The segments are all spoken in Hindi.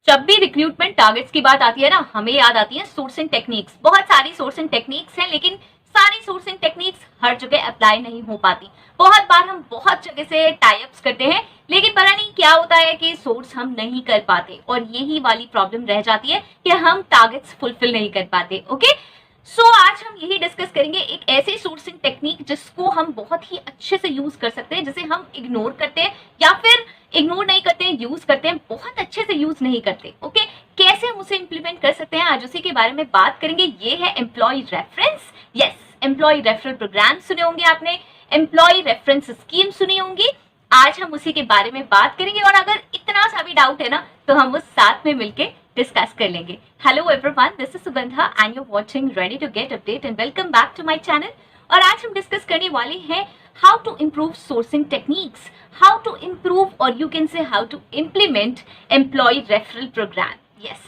जब भी रिक्रूटमेंट टारगेट्स की बात आती है ना, हमें याद आती है सोर्सिंग टेक्निक्स। बहुत सारी सोर्सिंग टेक्निक्स हैं, लेकिन सारी सोर्सिंग टेक्निक्स हर जगह अप्लाई नहीं हो पाती। बहुत बार हम बहुत जगह से टाई अप्स करते हैं, लेकिन पता नहीं क्या होता है कि सोर्स हम नहीं कर पाते, और यही वाली प्रॉब्लम रह जाती है कि हम टारगेट्स फुलफिल नहीं कर पाते। ओके, सो आज हम यही डिस्कस करेंगे एक ऐसी सोर्सिंग टेक्निक जिसको हम बहुत ही अच्छे से यूज कर सकते हैं, जिसे हम इग्नोर करते हैं या फिर इग्नोर नहीं करते हैं, यूज करते हैं, बहुत अच्छे से यूज नहीं करते। ओके, कैसे हम उसे इंप्लीमेंट कर सकते हैं, आज उसी के बारे में बात करेंगे। ये है employ reference. Yes, employ referral program सुने होंगे आपने, एम्प्लॉय रेफरेंस स्कीम सुनी होंगी। आज हम उसी के बारे में बात करेंगे, और अगर इतना सा भी डाउट है ना, तो हम उस साथ में मिलके डिस्कस कर लेंगे। Hello everyone, this is Sugandha and you are watching ready to get update and welcome back to my channel. और आज हम डिस्कस करने वाले हैं how to improve sourcing techniques, how to improve और you can say how to implement employ referral program. Yes,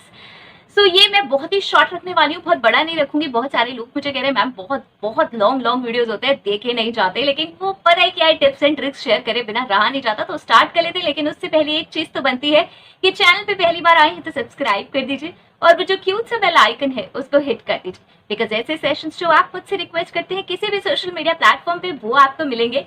so ये मैं बहुत ही शॉर्ट रखने वाली हूँ, बहुत बड़ा नहीं रखूंगी। बहुत सारे लोग मुझे कह रहे हैं मैम बहुत बहुत लॉन्ग वीडियोस होते हैं, देखे नहीं जाते, लेकिन वो पता है क्या है, टिप्स एंड ट्रिक्स शेयर करे बिना रहा नहीं जाता। तो स्टार्ट कर लेते हैं, लेकिन उससे पहले एक चीज तो बनती है कि चैनल पे पहली बार आए हैं तो सब्सक्राइब कर दीजिए, और वो जो क्यूट सा बेल आइकन है उसको हिट कर दीजिए, बिकॉज ऐसे सेशंस जो आप मुझसे रिक्वेस्ट करते हैं किसी भी सोशल मीडिया प्लेटफॉर्म पे, वो आपको मिलेंगे।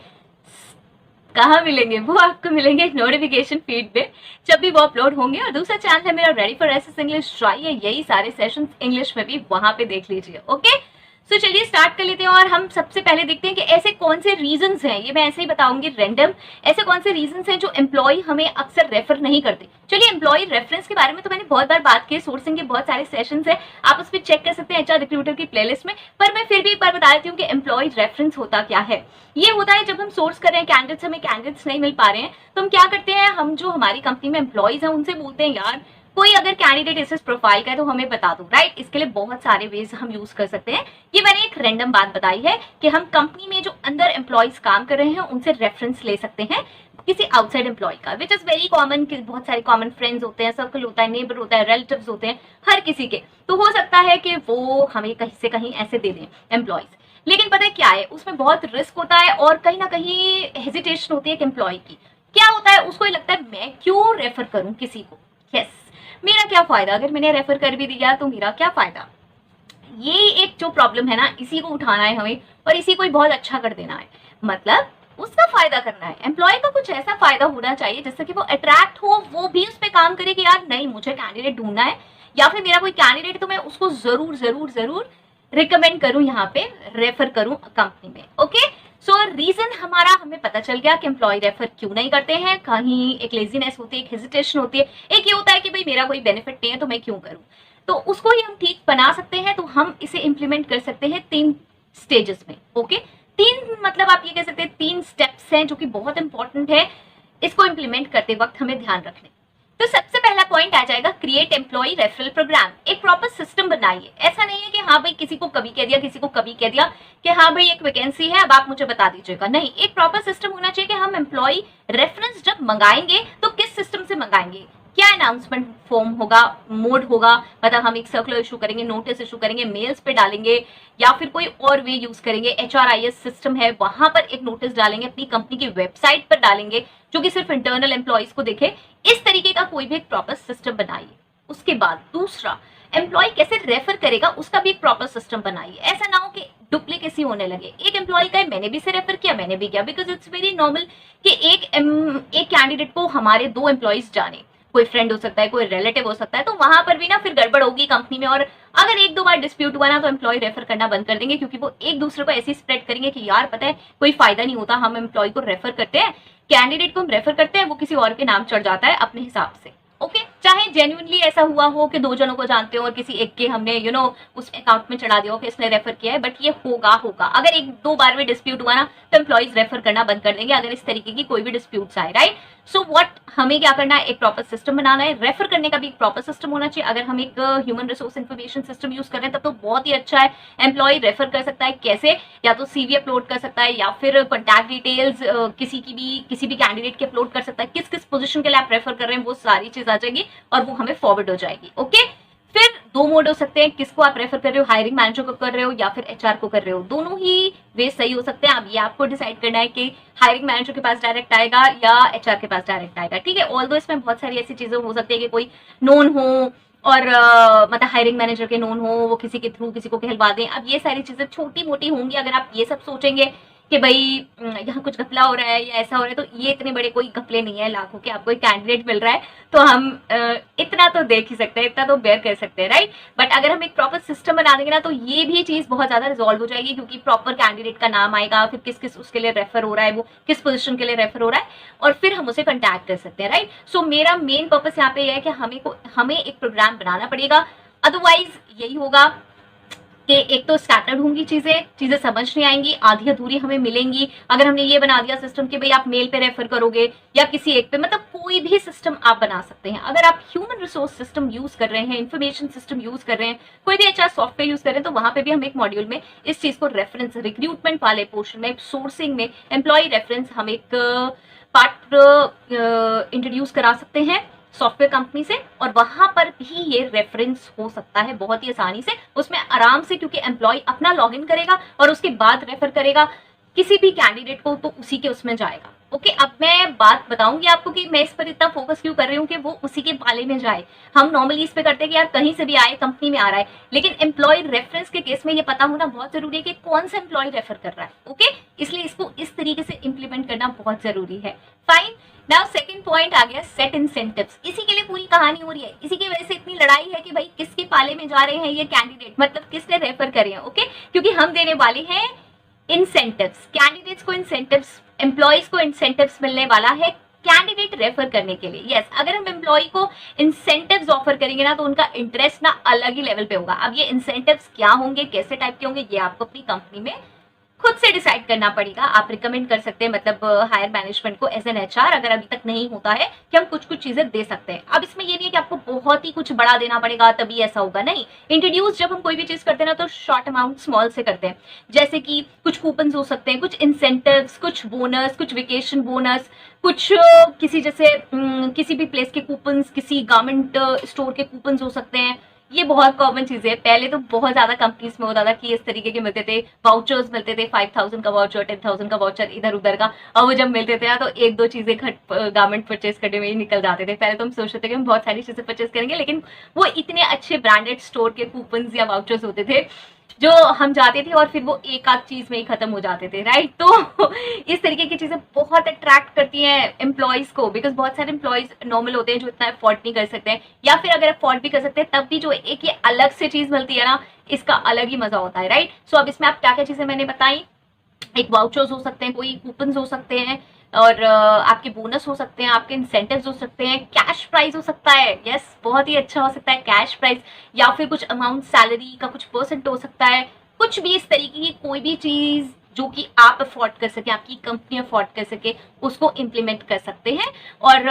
कहाँ मिलेंगे? वो आपको मिलेंगे नोटिफिकेशन फीड पे जब भी वो अपलोड होंगे। और दूसरा चैनल है मेरा ready for SS English, try है, यही सारे सेशंस इंग्लिश में भी वहां पे देख लीजिए। ओके, सो चलिए स्टार्ट कर लेते हैं। और हम सबसे पहले देखते हैं कि ऐसे कौन से रीजंस हैं, ये मैं ऐसे ही बताऊंगी रैंडम, ऐसे कौन से रीजंस हैं जो एम्प्लॉय हमें अक्सर रेफर नहीं करते। चलिए, एम्प्लॉय रेफरेंस के बारे में तो मैंने बहुत बार बात की है, सोर्सिंग के बहुत सारे सेशंस हैं, आप उस पर चेक कर सकते हैं एचआर रिक्रूटर की प्लेलिस्ट में। पर मैं फिर भी एक बार बता देती हूँ कि एम्प्लॉय रेफरेंस होता क्या है। ये होता है जब हम सोर्स कर रहे हैं कैंडिडेट्स, हमें कैंडिडेट्स नहीं मिल पा रहे हैं, तो हम क्या करते हैं, हम जो हमारी कंपनी में एम्प्लॉयज हैं उनसे बोलते हैं यार कोई अगर कैंडिडेट इस प्रोफाइल का है तो हमें बता दो। राइट, इसके लिए बहुत सारे वेज हम यूज कर सकते हैं। ये मैंने एक रैंडम बात बताई है कि हम कंपनी में जो अंदर एम्प्लॉयज काम कर रहे हैं उनसे रेफरेंस ले सकते हैं किसी आउटसाइड एम्प्लॉय का, विच इज वेरी कॉमन। बहुत सारे कॉमन फ्रेंड्स होते हैं, सर्कल होता है, नेबर होता है, रिलेटिव्स होते हैं, हर किसी के। तो हो सकता है कि वो हमें कहीं से कहीं ऐसे दे दें एम्प्लॉयज, लेकिन पता है क्या है, उसमें बहुत रिस्क होता है और कहीं ना कहीं हेजिटेशन होती है एक एम्प्लॉय की। क्या होता है, उसको लगता है मैं क्यों रेफर करूं किसी को। यस, मेरा क्या फायदा, अगर मैंने रेफर कर भी दिया तो मेरा क्या फायदा। ये एक जो प्रॉब्लम है ना, इसी को उठाना है हमें और इसी को बहुत अच्छा कर देना है। मतलब उसका फायदा करना है, एम्प्लॉय का कुछ ऐसा फायदा होना चाहिए जिससे कि वो अट्रैक्ट हो, वो भी उस पर काम करे कि यार नहीं, मुझे कैंडिडेट ढूंढना है, या फिर मेरा कोई कैंडिडेट तो मैं उसको जरूर जरूर जरूर रिकमेंड करूं, यहाँ पे रेफर करूं कंपनी में। ओके, सो रीजन हमारा हमें पता चल गया कि एम्प्लॉय रेफर क्यों नहीं करते हैं। कहीं एक लेजीनेस होती है, एक हेजिटेशन होती है, एक ये होता है कि भाई मेरा कोई बेनिफिट नहीं है तो मैं क्यों करूं। तो उसको ही हम ठीक बना सकते हैं। तो हम इसे इंप्लीमेंट कर सकते हैं 3 स्टेजेस में। ओके, 3 मतलब आप ये कह सकते हैं 3 स्टेप्स हैं जो कि बहुत इंपॉर्टेंट है इसको इंप्लीमेंट करते वक्त हमें ध्यान रखने। तो सबसे पहला पॉइंट आ जाएगा क्रिएट एम्प्लॉय रेफरल प्रोग्राम। एक प्रॉपर सिस्टम बनाइए। ऐसा नहीं है कि हाँ भाई किसी को कभी कह दिया, किसी को कभी कह दिया कि हाँ भाई एक वैकेंसी है, अब आप मुझे बता दीजिएगा। नहीं, एक प्रॉपर सिस्टम होना चाहिए कि हम एम्प्लॉय रेफरेंस जब मंगाएंगे तो किस सिस्टम से मंगाएंगे, क्या अनाउंसमेंट फॉर्म होगा, मोड होगा, मतलब हम एक सर्कुलर इशू करेंगे, नोटिस इशू करेंगे, मेल्स पे डालेंगे, या फिर कोई और वे यूज करेंगे। HRIS सिस्टम है, वहां पर एक नोटिस डालेंगे, अपनी कंपनी की वेबसाइट पर डालेंगे जो कि सिर्फ इंटरनल एम्प्लॉयज को दिखे। इस तरीके का कोई भी एक प्रॉपर सिस्टम बनाइए। उसके बाद दूसरा, एम्प्लॉय कैसे रेफर करेगा उसका भी एक प्रॉपर सिस्टम बनाइए। ऐसा ना हो कि डुप्लीकेसी होने लगे, एक एम्प्लॉय का मैंने भी से रेफर किया, मैंने भी किया, बिकॉज इट्स वेरी नॉर्मल कि एक कैंडिडेट को हमारे 2 एम्प्लॉयज जाने, कोई फ्रेंड हो सकता है, कोई रिलेटिव हो सकता है, तो वहां पर भी ना फिर गड़बड़ होगी कंपनी में। और अगर 1-2 बार डिस्प्यूट हुआ ना तो एम्प्लॉय रेफर करना बंद कर देंगे, क्योंकि वो एक दूसरे को ऐसे स्प्रेड करेंगे कि यार पता है कोई फायदा नहीं होता, हम एम्प्लॉय को रेफर करते हैं, कैंडिडेट को हम रेफर करते हैं, वो किसी और के नाम चढ़ जाता है अपने हिसाब से। ओके, चाहे जेन्युइनली ऐसा हुआ हो कि 2 जनों को जानते हो और किसी एक के हमने उस अकाउंट में चढ़ा दिया हो कि इसने रेफर किया है, बट ये होगा अगर 1-2 बार भी डिस्प्यूट हुआ ना तो एम्प्लॉयज रेफर करना बंद कर देंगे अगर इस तरीके की कोई भी डिस्प्यूट्स आए। राइट, सो व्हाट हमें क्या करना है, एक प्रॉपर सिस्टम बनाना है। रेफर करने का भी एक प्रॉपर सिस्टम होना चाहिए। अगर हम एक human resource information system use कर रहे हैं तब तो बहुत ही अच्छा है। एम्प्लॉय रेफर कर सकता है कैसे, या तो CV अपलोड कर सकता है, या फिर कॉन्टैक्ट डिटेल्स किसी भी कैंडिडेट की अपलोड कर सकता है। किस किस पोजीशन के लिए आप रेफर कर रहे हैं वो सारी चीज आ जाएगी और वो हमें फॉरवर्ड हो जाएगी। ओके, फिर दो मोड हो सकते हैं, किसको आप रेफर कर रहे हो, हायरिंग मैनेजर को कर रहे हो या फिर एचआर को कर रहे हो। दोनों ही वे सही हो सकते हैं। अब ये आपको डिसाइड करना है कि हायरिंग मैनेजर के पास डायरेक्ट आएगा या एचआर के पास डायरेक्ट आएगा, ठीक है। ऑल्दो इसमें बहुत सारी ऐसी चीजें हो सकती है कि कोई नोन हो और मतलब हायरिंग मैनेजर के नोन हो, वो किसी के थ्रू किसी को कहलवा दें। अब ये सारी चीजें छोटी मोटी होंगी। अगर आप ये सब सोचेंगे कि भाई यहाँ कुछ घपला हो रहा है या ऐसा हो रहा है, तो ये इतने बड़े कोई घपले नहीं है। लाखों के आपको एक कैंडिडेट मिल रहा है तो हम इतना तो देख ही सकते हैं, इतना तो बेयर कर सकते हैं, राइट। बट अगर हम एक प्रॉपर सिस्टम बना देंगे ना, तो ये भी चीज बहुत ज्यादा रिजॉल्व हो जाएगी, क्योंकि प्रॉपर कैंडिडेट का नाम आएगा, फिर किस किस उसके लिए रेफर हो रहा है, वो किस पोजिशन के लिए रेफर हो रहा है, और फिर हम उसे कंटैक्ट कर सकते हैं, राइट। सो मेरा मेन पर्पस यहाँ पे यह है कि हमें एक प्रोग्राम बनाना पड़ेगा। अदरवाइज यही होगा कि एक तो स्कैटर्ड होंगी चीजें समझ नहीं आएंगी, आधी अधूरी हमें मिलेंगी। अगर हमने ये बना दिया सिस्टम कि भाई आप मेल पे रेफर करोगे या किसी एक पे, मतलब कोई भी सिस्टम आप बना सकते हैं। अगर आप ह्यूमन रिसोर्स सिस्टम यूज कर रहे हैं, इंफॉर्मेशन सिस्टम यूज कर रहे हैं, कोई भी एचआर सॉफ्टवेयर यूज कर रहे हैं, तो वहां पे भी हम एक मॉड्यूल में इस चीज को रेफरेंस, रिक्रूटमेंट वाले पोर्शन में, सोर्सिंग में, एम्प्लॉय रेफरेंस हम एक पार्ट इंट्रोड्यूस करा सकते हैं सॉफ्टवेयर कंपनी से, और वहां पर भी ये रेफरेंस हो सकता है बहुत ही आसानी से, उसमें आराम से, क्योंकि एम्प्लॉय अपना लॉगिन करेगा और उसके बाद रेफर करेगा किसी भी कैंडिडेट को, तो उसी के उसमें जाएगा। ओके, अब मैं बात बताऊंगी आपको कि मैं इस पर इतना फोकस क्यों कर रही हूँ कि वो उसी के पाले में जाए। हम नॉर्मली इस पे करते हैं कि यार कहीं से भी आए, कंपनी में आ रहा है, लेकिन एम्प्लॉय रेफरेंस के केस में ये पता होना बहुत जरूरी है कि कौन सा एम्प्लॉय रेफर कर रहा है। ओके, इसलिए इसको इस तरीके से इंप्लीमेंट करना बहुत जरूरी है। फाइन, नाउ सेकंड पॉइंट आ गया सेट इंसेंटिव्स। इसी के लिए पूरी कहानी हो रही है, इसी की वजह से इतनी लड़ाई है कि भाई किसके पाले में जा रहे हैं ये कैंडिडेट, मतलब किसने रेफर करे हैं। ओके, क्योंकि हम देने वाले हैं इंसेंटिव्स, कैंडिडेट्स को इंसेंटिव्स, एम्प्लॉयज को इंसेंटिव्स मिलने वाला है कैंडिडेट रेफर करने के लिए। यस, अगर हम एम्प्लॉय को इंसेंटिव्स ऑफर करेंगे ना, तो उनका इंटरेस्ट ना अलग ही लेवल पे होगा। अब ये इंसेंटिव्स क्या होंगे, कैसे टाइप के होंगे, ये आपको अपनी कंपनी में खुद से डिसाइड करना पड़ेगा। आप रिकमेंड कर सकते हैं, मतलब हायर मैनेजमेंट को एज एन एचआर, अगर अभी तक नहीं होता है कि हम कुछ कुछ चीजें दे सकते हैं। अब इसमें ये नहीं है कि आपको बहुत ही कुछ बड़ा देना पड़ेगा तभी ऐसा होगा, नहीं। इंट्रोड्यूस जब हम कोई भी चीज करते हैं ना, तो शॉर्ट अमाउंट स्मॉल से करते हैं, जैसे कि कुछ कूपन हो सकते हैं, कुछ इंसेंटिव्स, कुछ बोनस, कुछ वेकेशन बोनस, कुछ किसी जैसे किसी भी प्लेस के कूपन, किसी गारमेंट स्टोर के कूपन हो सकते हैं। ये बहुत कॉमन चीज है। पहले तो बहुत ज्यादा कंपनीज में होता था कि इस तरीके के मिलते थे, वाउचर्स मिलते थे, 5000 का वाउचर, 10,000 का वाउचर, इधर उधर का। और वो जब मिलते थे ना, तो एक दो चीजें गारमेंट परचेज करने में ही निकल जाते थे। पहले तो हम सोचते थे कि हम बहुत सारी चीजें परचेज करेंगे, लेकिन वो इतने अच्छे ब्रांडेड स्टोर के कूपन या वाउचर्स होते थे जो हम जाते थे और फिर वो एक आध चीज में ही खत्म हो जाते थे, राइट। तो इस तरीके की चीजें बहुत अट्रैक्ट करती हैं एम्प्लॉयज को, बिकॉज बहुत सारे एम्प्लॉयज नॉर्मल होते हैं जो इतना अफोर्ड नहीं कर सकते हैं, या फिर अगर अफोर्ड भी कर सकते हैं तब भी जो एक ये अलग से चीज मिलती है ना, इसका अलग ही मजा होता है, राइट। सो अब इसमें आप क्या क्या चीजें मैंने बताई, एक वाउचर्स हो सकते हैं, कोई कूपन हो सकते हैं, और आपके बोनस हो सकते हैं, आपके इंसेंटिव्स हो सकते हैं, कैश प्राइस हो सकता है, यस बहुत ही अच्छा हो सकता है कैश प्राइस, या फिर कुछ अमाउंट सैलरी का कुछ परसेंट हो सकता है, कुछ भी इस तरीके की कोई भी चीज जो कि आप अफोर्ड कर सके, आपकी कंपनी अफोर्ड कर सके, उसको इम्प्लीमेंट कर सकते हैं। और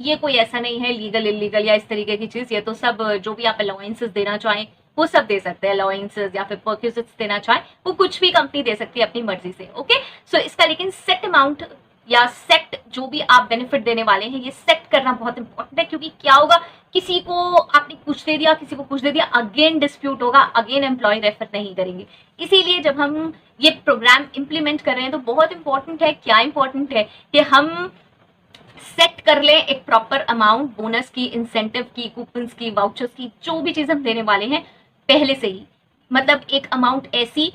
ये कोई ऐसा नहीं है लीगल इलीगल या इस तरीके की चीज, ये तो सब जो भी आप अलाउंसेस देना चाहें वो सब दे सकते हैं, अलाउंसेस या फिर परक्यूजिट्स देना चाहें वो कुछ भी कंपनी दे सकती है अपनी मर्जी से। ओके, सो इसका लेकिन सेट अमाउंट या सेट जो भी आप बेनिफिट देने वाले हैं, ये सेट करना बहुत इंपॉर्टेंट है, क्योंकि क्या होगा, किसी को आपने कुछ दे दिया, किसी को कुछ दे दिया, अगेन डिस्प्यूट होगा, अगेन एम्प्लॉय रेफर नहीं करेंगे। इसीलिए जब हम ये प्रोग्राम इंप्लीमेंट कर रहे हैं तो बहुत इंपॉर्टेंट है, क्या इंपॉर्टेंट है कि हम सेट कर लें एक प्रॉपर अमाउंट, बोनस की, इंसेंटिव की, कूपन्स की, वाउचर्स की, जो भी चीज हम देने वाले हैं पहले से ही, मतलब एक अमाउंट ऐसी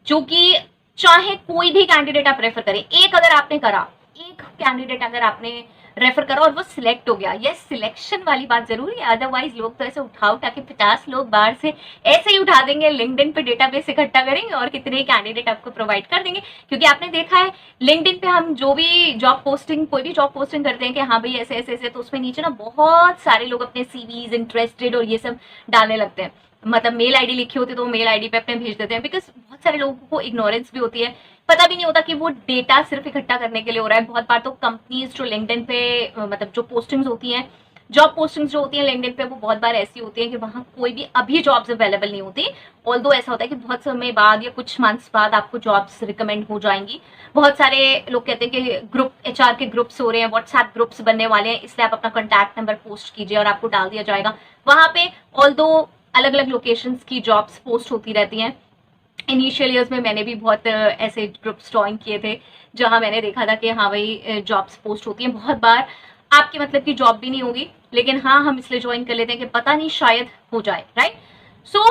जो कि चाहे कोई भी कैंडिडेट आप रेफर करें, एक अगर आपने करा, एक कैंडिडेट अगर आपने रेफर करा और वो सिलेक्ट हो गया, ये सिलेक्शन वाली बात जरूरी है, अदरवाइज लोग तो ऐसे उठा के 50 लोग बाहर से ऐसे ही उठा देंगे, लिंक्डइन पे डेटाबेस इकट्ठा करेंगे और कितने कैंडिडेट आपको प्रोवाइड कर देंगे। क्योंकि आपने देखा है लिंक्डइन पे हम जो भी जॉब पोस्टिंग, कोई भी जॉब पोस्टिंग करते हैं कि हाँ भाई ऐसे ऐसे ऐसे, तो उसमें नीचे ना बहुत सारे लोग अपने सीवीज, इंटरेस्टेड और ये सब डालने लगते हैं, मतलब मेल आईडी लिखी होती है तो मेल आईडी पे अपने भेज देते हैं, बिकॉज बहुत सारे लोगों को इग्नोरेंस भी होती है, पता भी नहीं होता कि वो डेटा सिर्फ इकट्ठा करने के लिए हो रहा है। बहुत बार तो कंपनीज जो लिंक्डइन पे मतलब जो पोस्टिंग्स होती हैं जॉब पोस्टिंग्स जो होती है लिंक्डइन पे वो बहुत बार ऐसी होती है कि वहाँ कोई भी अभी जॉब्स अवेलेबल नहीं होती, ऑल्दो ऐसा होता है कि बहुत समय बाद या कुछ मंथ्स बाद आपको जॉब्स रिकमेंड हो जाएंगी। बहुत सारे लोग कहते हैं कि ग्रुप एचआर के ग्रुप्स हो रहे हैं, व्हाट्सएप ग्रुप्स बनने वाले हैं, इसलिए आप अपना कॉन्टैक्ट नंबर पोस्ट कीजिए और आपको डाल दिया जाएगा वहां पे। ऑल्दो अलग अलग लोकेशंस की जॉब्स पोस्ट होती रहती हैं। इनिशियल ईयर्स में मैंने भी बहुत ऐसे ग्रुप्स ज्वाइन किए थे जहां मैंने देखा था कि हाँ भाई जॉब्स पोस्ट होती हैं। बहुत बार आपकी मतलब की जॉब भी नहीं होगी, लेकिन हाँ हम इसलिए ज्वाइन कर लेते हैं कि पता नहीं शायद हो जाए, राइट। सो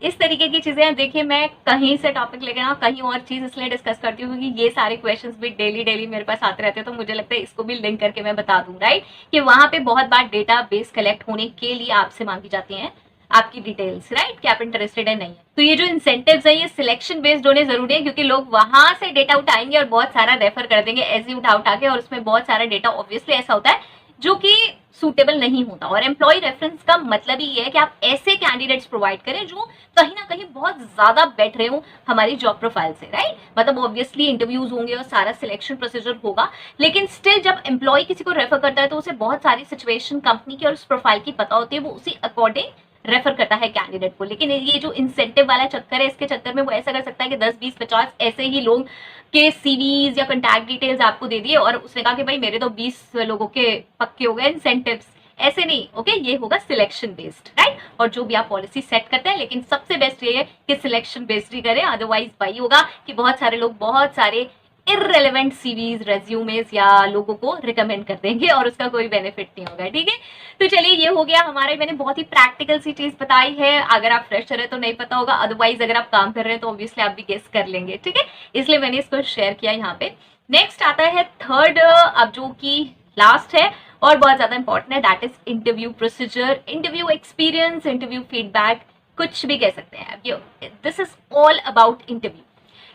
इस तरीके की चीजें देखिए, मैं कहीं से टॉपिक लेके ना कहीं और चीज इसलिए डिस्कस करती हूँ क्योंकि ये सारे क्वेश्चंस भी डेली मेरे पास आते रहते हैं, तो मुझे लगता है इसको भी लिंक करके मैं बता दूं, राइट, कि वहां पे बहुत बार डेटा बेस कलेक्ट होने के लिए आपसे मांगी जाती हैं आपकी डिटेल्स, राइट, कि आप इंटरेस्टेड है नहीं है। तो ये जो इंसेंटिव्स है ये सिलेक्शन बेस्ड होने जरूरी है, क्योंकि लोग वहां से डेटा उठाएंगे और बहुत सारा रेफर कर देंगे ऐसे ही उठा के, और उसमें बहुत सारा डेटा ऑब्वियसली ऐसा होता है जो कि सूटेबल नहीं होता। और एम्प्लॉय रेफरेंस का मतलब ही है कि आप ऐसे कैंडिडेट्स प्रोवाइड करें जो कहीं ना कहीं बहुत ज्यादा बैठ रहे हो हमारी जॉब प्रोफाइल से, राइट। मतलब ऑब्वियसली इंटरव्यूज होंगे और सारा सिलेक्शन प्रोसीजर होगा, लेकिन स्टिल जब एम्प्लॉय किसी को रेफर करता है तो उसे बहुत सारी सिचुएशन कंपनी की और उस प्रोफाइल की पता होती है, वो उसी अकॉर्डिंग रेफर करता है कैंडिडेट को। लेकिन ये जो इंसेंटिव वाला चक्कर है, इसके चक्कर में वो ऐसा कर सकता है कि 10, 20, 50 ऐसे ही लोग के सीवीज या कॉन्टैक्ट डिटेल्स आपको दे दिए और उसने कहा कि भाई मेरे तो 20 लोगों के पक्के हो गए इंसेंटिव्स। ऐसे नहीं, ओके, ये होगा सिलेक्शन बेस्ड, राइट। और जो भी आप पॉलिसी सेट करते हैं, लेकिन सबसे बेस्ट ये है कि सिलेक्शन बेस्ड ही करें, अदरवाइज वही होगा कि बहुत सारे लोग बहुत सारे इररेलेवेंट सीवीज, रेज्यूमेस या लोगों को रिकमेंड कर देंगे और उसका कोई बेनिफिट नहीं होगा, ठीक है। तो चलिए ये हो गया हमारे, मैंने बहुत ही प्रैक्टिकल सी चीज बताई है। अगर आप फ्रेशर है तो नहीं पता होगा, अदरवाइज अगर आप काम कर रहे हैं तो ऑब्वियसली आप भी गेस कर लेंगे, ठीक है, इसलिए मैंने इसको शेयर किया यहाँ पे। नेक्स्ट आता है थर्ड, अब जो कि लास्ट है और बहुत ज्यादा इंपॉर्टेंट है, that is interview procedure, interview experience, interview feedback, कुछ भी कह सकते हैं आप। This is all about interview.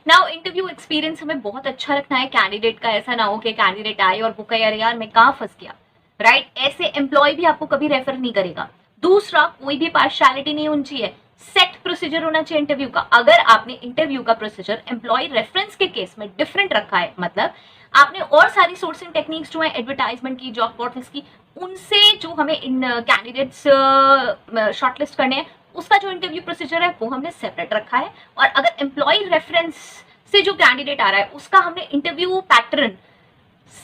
Now interview experience हमें बहुत अच्छा रखना है कैंडिडेट का, ऐसा ना हो कि कैंडिडेट आए और वो कहे अरे यार मैं कहाँ फंस गया, राइट। ऐसे एम्प्लॉय भी आपको कभी रेफर नहीं करेगा। दूसरा, कोई भी पार्शियलिटी नहीं होनी चाहिए, सेट प्रोसीजर होना चाहिए इंटरव्यू का। अगर आपने इंटरव्यू का प्रोसीजर एम्प्लॉय रेफरेंस के केस में डिफरेंट रखा है, मतलब आपने और सारी सोर्सिंग टेक्निक्स जो है एडवर्टाइजमेंट की, जॉब पोर्टल्स की, उनसे जो हमें इन कैंडिडेट्स शॉर्टलिस्ट करने हैं, उसका जो इंटरव्यू प्रोसीजर है वो हमने सेपरेट रखा है। और अगर एम्प्लॉय रेफरेंस से जो कैंडिडेट आ रहा है उसका हमने इंटरव्यू पैटर्न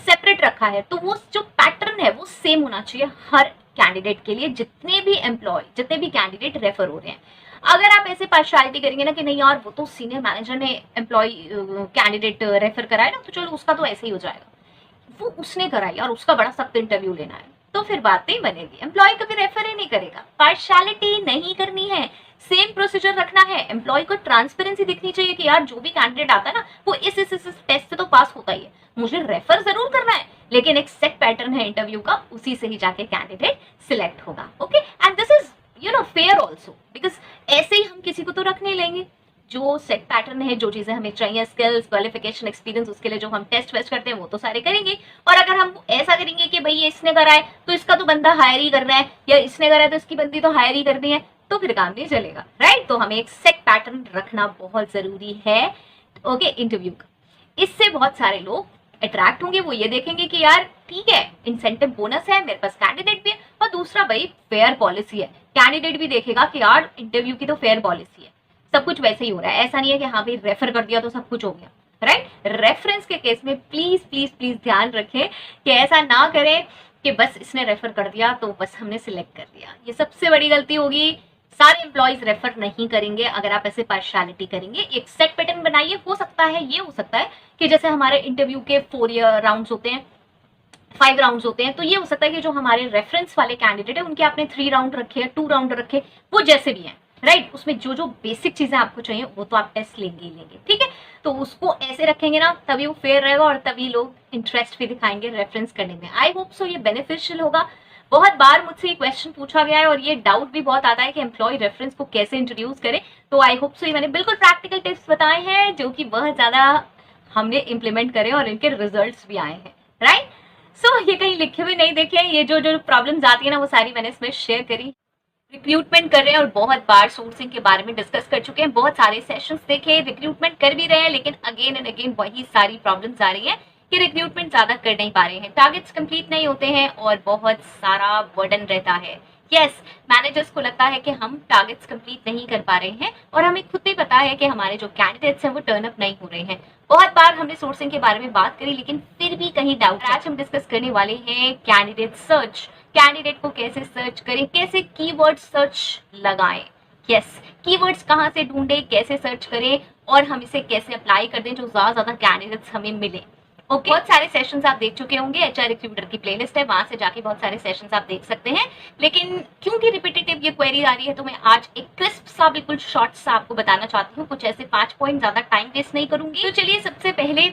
सेपरेट रखा है, तो वो जो पैटर्न है वो सेम होना चाहिए हर कैंडिडेट के लिए, जितने भी एम्प्लॉय, जितने भी कैंडिडेट रेफर हो रहे हैं। अगर आप ऐसे पार्शियलिटी करेंगे ना कि नहीं यार वो तो सीनियर मैनेजर ने एम्प्लॉय कैंडिडेट रेफर कराया ना, तो चलो उसका तो ऐसे ही हो जाएगा, वो उसने कराई और उसका बड़ा सख्त इंटरव्यू लेना है, तो फिर बात नहीं बनेगी। एम्प्लॉय कभी रेफर ही नहीं करेगा। पार्शियलिटी नहीं करनी है, सेम प्रोसीजर रखना है। एम्प्लॉय को ट्रांसपेरेंसी दिखनी चाहिए कि यार जो भी कैंडिडेट आता है ना वो इस टेस्ट से तो पास होता ही है, मुझे रेफर जरूर करना है, लेकिन एक सेट पैटर्न है इंटरव्यू का, उसी से ही जाके कैंडिडेट सिलेक्ट होगा, okay. And this is fair also, because ऐसे ही हम किसी को तो रख नहीं लेंगे। जो सेट पैटर्न है, जो चीजें हमें चाहिए, स्किल्स, क्वालिफिकेशन, एक्सपीरियंस, उसके लिए जो हम टेस्ट वेस्ट करते हैं वो तो सारे करेंगे। और अगर हम ऐसा करेंगे कि भाई ये इसने करा है तो इसका तो बंदा हायर ही करना है, या इसने करा है तो इसकी बंदी तो हायर ही करनी है, तो फिर काम नहीं चलेगा, राइट। तो हमें एक सेट पैटर्न रखना बहुत जरूरी है, ओके, इंटरव्यू का। इससे बहुत सारे लोग अट्रैक्ट होंगे, वो ये देखेंगे कि यार ठीक है, इंसेंटिव बोनस है, मेरे पास कैंडिडेट भी है, और दूसरा भाई फेयर पॉलिसी है। कैंडिडेट भी देखेगा कि यार इंटरव्यू की तो फेयर पॉलिसी है, सब कुछ वैसे ही हो रहा है, ऐसा नहीं है कि हाँ भाई रेफर कर दिया तो सब कुछ हो गया, राइट। रेफरेंस के केस में प्लीज प्लीज प्लीज ध्यान रखें कि ऐसा ना करें कि बस इसने रेफर कर दिया तो बस हमने सिलेक्ट कर दिया। ये सबसे बड़ी गलती होगी। सारे एम्प्लॉयज रेफर नहीं करेंगे अगर आप ऐसे पार्शियलिटी करेंगे। एक सेट पैटर्न बनाइए। हो सकता है, ये हो सकता है कि जैसे हमारे इंटरव्यू के 4 राउंड्स होते हैं, 5 राउंड्स होते हैं, तो ये हो सकता है कि जो हमारे रेफरेंस वाले कैंडिडेट है उनके आपने 3 राउंड रखे, 2 राउंड रखे, वो जैसे भी हैं, राइट। उसमें जो जो बेसिक चीजें आपको चाहिए वो तो आप टेस्ट लेंगे ही लेंगे, ठीक है। तो उसको ऐसे रखेंगे ना, तभी वो फेयर रहेगा और तभी लोग इंटरेस्ट भी दिखाएंगे रेफरेंस करने में। आई होप सो ये बेनिफिशियल होगा। बहुत बार मुझसे ये क्वेश्चन पूछा गया है और ये डाउट भी बहुत आता है कि एम्प्लॉय रेफरेंस को कैसे इंट्रोड्यूस करें। तो आई होप सो ये मैंने बिल्कुल प्रैक्टिकल टिप्स बताए हैं जो कि बहुत ज्यादा हमने इम्प्लीमेंट करे और इनके रिजल्ट्स भी आए हैं, राइट। सो ये कहीं लिखे हुए नहीं देखे, ये जो जो प्रॉब्लम्स आती है ना वो सारी मैंने इसमें शेयर करी। रिक्रूटमेंट कर रहे हैं और बहुत बार सोर्सिंग के बारे में डिस्कस कर चुके हैं, बहुत सारे सेशंस देखे, रिक्रूटमेंट कर भी रहे हैं, लेकिन अगेन एंड अगेन वही सारी प्रॉब्लम्स आ रही हैं कि रिक्रूटमेंट ज्यादा कर नहीं पा रहे हैं, टारगेट्स कंप्लीट नहीं होते हैं और बहुत सारा बर्डन रहता है। यस, मैनेजर्स को लगता है कि हम टारगेट्स कंप्लीट नहीं कर पा रहे हैं और हमें खुद भी पता है कि हमारे जो कैंडिडेट्स हैं वो टर्न अप नहीं हो रहे हैं। बहुत बार हमने सोर्सिंग के बारे में बात करी, लेकिन फिर भी कहीं डाउट। आज हम डिस्कस करने वाले हैं कैंडिडेट सर्च। कैंडिडेट को कैसे सर्च करें, कैसे कीवर्ड सर्च लगाएं। यस, कीवर्ड्स कहाँ से ढूंढे, कैसे सर्च करें और हम इसे कैसे अप्लाई कर दें जो ज्यादा कैंडिडेट्स हमें मिले। ओके, बहुत सारे सेशंस आप देख चुके होंगे, एचआर रिक्रूटर की प्लेलिस्ट है, वहां से जाके बहुत सारे सेशंस आप देख सकते हैं। लेकिन क्योंकि रिपीटेटिव ये क्वेरी आ रही है तो मैं आज एक क्रिस्प सा, बिल्कुल शॉर्ट सा आपको बताना चाहती हूँ। कुछ ऐसे 5 पॉइंट, ज्यादा टाइम वेस्ट नहीं करूंगी। तो चलिए सबसे पहले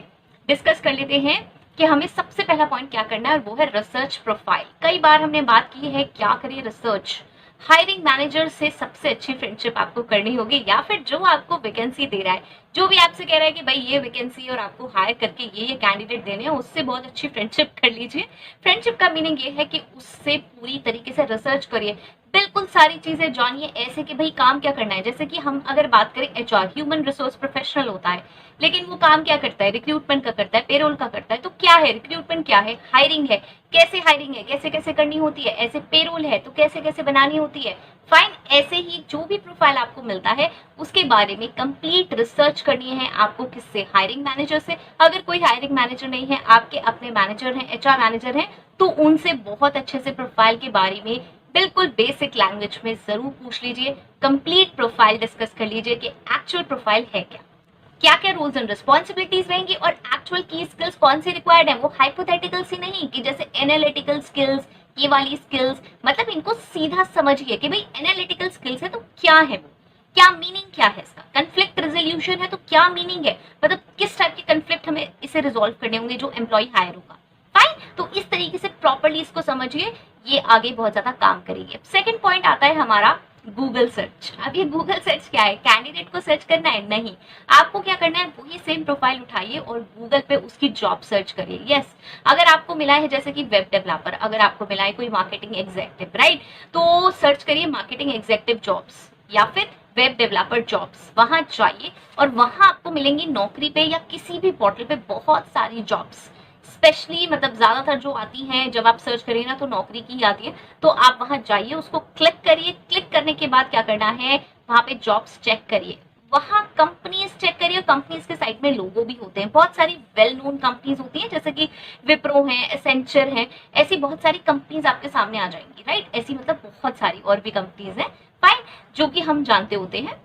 डिस्कस कर लेते हैं कि हमें सबसे पहला पॉइंट क्या करना है, और वो है रिसर्च प्रोफाइल। कई बार हमने बात की है क्या करिए रिसर्च। हायरिंग मैनेजर से सबसे अच्छी फ्रेंडशिप आपको करनी होगी, या फिर जो आपको वैकेंसी दे रहा है, जो भी आपसे कह रहा है कि भाई ये वैकेंसी और आपको हायर करके ये कैंडिडेट देने हैं, उससे बहुत अच्छी फ्रेंडशिप कर लीजिए। फ्रेंडशिप का मीनिंग ये है कि उससे पूरी तरीके से रिसर्च करिए, बिल्कुल सारी चीजें जानिए, ऐसे कि भाई काम क्या करना है। जैसे कि हम अगर बात करें, एचआर ह्यूमन रिसोर्स प्रोफेशनल होता है, लेकिन वो काम क्या करता है, रिक्रूटमेंट का करता है, पेरोल का करता है। तो क्या है रिक्रूटमेंट, क्या है हायरिंग है, कैसे हायरिंग है, कैसे कैसे करनी होती है, ऐसे पेरोल है तो कैसे कैसे बनानी होती है। फाइन, ऐसे ही जो भी प्रोफाइल आपको मिलता है उसके बारे में कंप्लीट रिसर्च करनी है आपको। किससे, हायरिंग मैनेजर से। अगर कोई हायरिंग मैनेजर नहीं है, आपके अपने मैनेजर हैं, एचआर मैनेजर हैं, तो उनसे बहुत अच्छे से प्रोफाइल के बारे में बिल्कुल बेसिक लैंग्वेज में जरूर पूछ लीजिए। कंप्लीट प्रोफाइल डिस्कस कर लीजिए कि एक्चुअल प्रोफाइल है क्या, क्या क्या रोल्स एंड रिस्पॉन्सिबिलिटीज रहेंगी और एक्चुअल की स्किल्स कौन सी रिक्वायर्ड है। वो हाइपोथेटिकल सी नहीं कि जैसे एनालिटिकल स्किल्स, ये वाली स्किल्स, मतलब इनको सीधा समझिए कि भाई एनालिटिकल स्किल्स है तो क्या है, वो क्या मीनिंग, क्या है इसका। कंफ्लिक्ट रेजोल्यूशन है तो क्या मीनिंग है, मतलब किस टाइप के कंफ्लिक्ट हमें इसे रिजोल्व करने होंगे जो एम्प्लॉय हायर होगा। फाइन, तो इस तरीके से प्रॉपर्ली इसको समझिए, ये आगे बहुत ज्यादा काम करेगी। सेकंड पॉइंट आता है हमारा गूगल सर्च। अब ये गूगल सर्च क्या है, कैंडिडेट को सर्च करना है नहीं, आपको क्या करना है, वही सेम प्रोफाइल उठाइए और गूगल पे उसकी जॉब सर्च करिए। यस, अगर आपको मिला है जैसे कि वेब डेवलपर, अगर आपको मिला है कोई मार्केटिंग एग्जेक्टिव, राइट, तो सर्च करिए मार्केटिंग एग्जेक्टिव जॉब्स या फिर वेब डेवलपर जॉब्स। वहां जाइए और वहां आपको मिलेंगी नौकरी पे या किसी भी पोर्टल पे बहुत सारी जॉब्स, स्पेशली मतलब ज्यादातर जो आती हैं जब आप सर्च करिए ना तो नौकरी की ही आती है। तो आप वहां जाइए, उसको क्लिक करिए। क्लिक करने के बाद क्या करना है, वहां पे जॉब्स चेक करिए, वहां कंपनीज चेक करिए। कंपनीज के साइट में लोगो भी होते हैं, बहुत सारी वेल नोन कंपनीज होती हैं जैसे कि विप्रो है, एसेंचर है, ऐसी बहुत सारी कंपनीज आपके सामने आ जाएंगी, राइट। ऐसी मतलब बहुत सारी और भी कंपनीज हैं, फाइन, जो कि हम जानते होते हैं।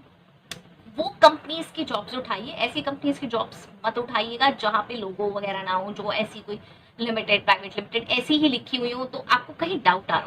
वो कंपनीज की जॉब्स उठाइए, ऐसी कंपनीज की जॉब्स मत उठाइएगा जहां पे लोगो वगैरह ना हो, जो ऐसी कोई लिमिटेड, प्राइवेट लिमिटेड ऐसी ही लिखी हुई हो तो आपको कहीं डाउट आ रहा